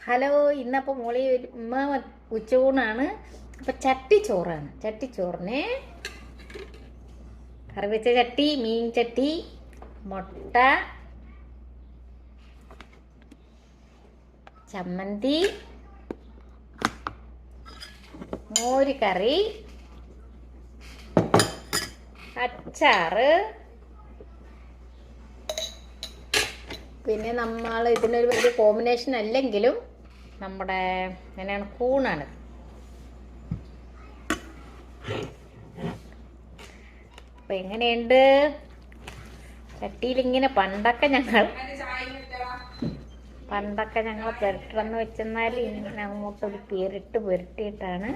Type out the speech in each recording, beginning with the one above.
Hello, ഇന്നപ്പോൾ മോളി ഉമ്മ ഉച്ചയൂണാണ്. അപ്പം ചട്ടിച്ചോറാണ്. ചട്ടിച്ചോറിന് കറി വെച്ച ചട്ടി, മീൻ ചട്ടി, മുട്ട, ചമ്മന്തി, മോര് കറി, അച്ചാറ്. പിന്നെ നമ്മൾ ഇതിനൊരു വലിയ കോമ്പിനേഷൻ അല്ലെങ്കിലും നമ്മുടെ എങ്ങനെയാണ് കൂണാണ്. അപ്പം എങ്ങനെയുണ്ട് ചട്ടിയിലിങ്ങനെ പണ്ടൊക്കെ ഞങ്ങൾ പുരട്ടണമെന്ന് വെച്ചെന്നാൽ ഇങ്ങനെ അങ്ങോട്ടൊരു പുരട്ടിയിട്ടാണ്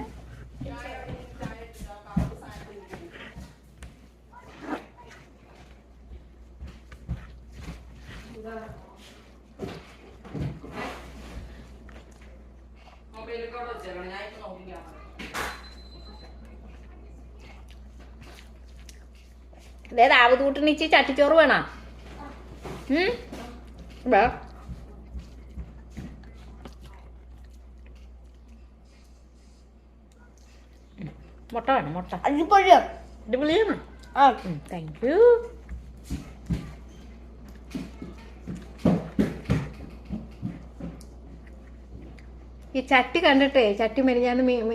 അതായത് ആവതൂട്ടിനിച്ച് ചട്ടിച്ചോറ് വേണം. മുട്ട വേണം. മുട്ട അടിപൊളിയാണ്. Thank you. ഈ ചട്ടി കണ്ടിട്ടേ, ചട്ടി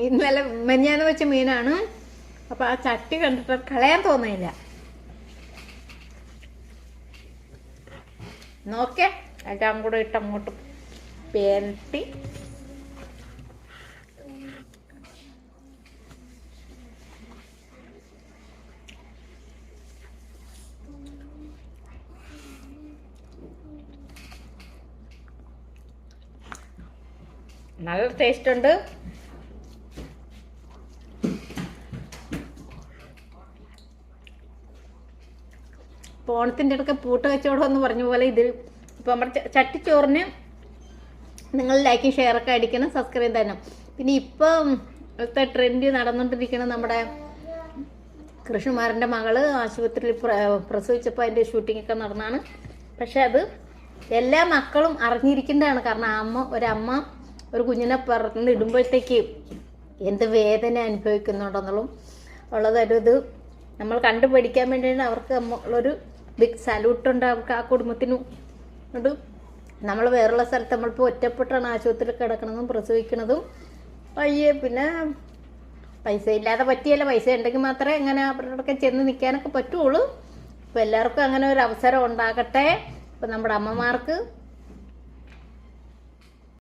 ഇന്നലെ മെനിഞ്ഞാന്ന് വെച്ച മീനാണ്. അപ്പം ആ ചട്ടി കണ്ടിട്ട് കളയാൻ തോന്നില്ല. നോക്കേ, എല്ലാം കൂടെ ഇട്ട് അങ്ങോട്ട് പേരട്ടി നല്ല ടേസ്റ്റ് ഉണ്ട്. ഓണത്തിൻ്റെ ഇടയ്ക്ക് പൂട്ട് കച്ചവടം എന്ന് പറഞ്ഞ പോലെ ഇത് ഇപ്പം നമ്മുടെ ചട്ടിച്ചോറിന് നിങ്ങൾ ലൈക്കും ഷെയറൊക്കെ അടിക്കണം, സബ്സ്ക്രൈബ് തരണം. പിന്നെ ഇപ്പം ഇപ്പോഴത്തെ ട്രെൻഡ് നടന്നുകൊണ്ടിരിക്കുന്ന നമ്മുടെ കൃഷ്ണകുമാരൻ്റെ മകള് ആശുപത്രിയിൽ പ്രസവിച്ചപ്പോൾ അതിൻ്റെ ഷൂട്ടിങ്ങൊക്കെ നടന്നാണ്. പക്ഷെ അത് എല്ലാ മക്കളും അറിഞ്ഞിരിക്കേണ്ടതാണ്. കാരണം ഒരമ്മ ഒരു കുഞ്ഞിനെ ഇടുമ്പോഴത്തേക്ക് എന്ത് വേദന അനുഭവിക്കുന്നുണ്ടെന്നുള്ളതും ഉള്ളതൊരു നമ്മൾ കണ്ടുപഠിക്കാൻ വേണ്ടിയാണ്. അവർക്ക് നമ്മളൊരു ബിഗ് സല്യൂട്ടുണ്ട് അവർക്ക്, ആ കുടുംബത്തിനും ഉണ്ട്. നമ്മൾ വേറുള്ള സ്ഥലത്ത് നമ്മളിപ്പോൾ ഒറ്റപ്പെട്ടാണ് ആശുപത്രിയിൽ കിടക്കണതും പ്രസവിക്കണതും. പിന്നെ പൈസ ഇല്ലാതെ പറ്റിയല്ല, പൈസ ഉണ്ടെങ്കിൽ മാത്രമേ അങ്ങനെ അവരോടൊക്കെ ചെന്ന് നിൽക്കാനൊക്കെ പറ്റുള്ളൂ. അപ്പോൾ എല്ലാവർക്കും അങ്ങനെ ഒരു അവസരം ഉണ്ടാകട്ടെ. ഇപ്പം നമ്മുടെ അമ്മമാർക്ക്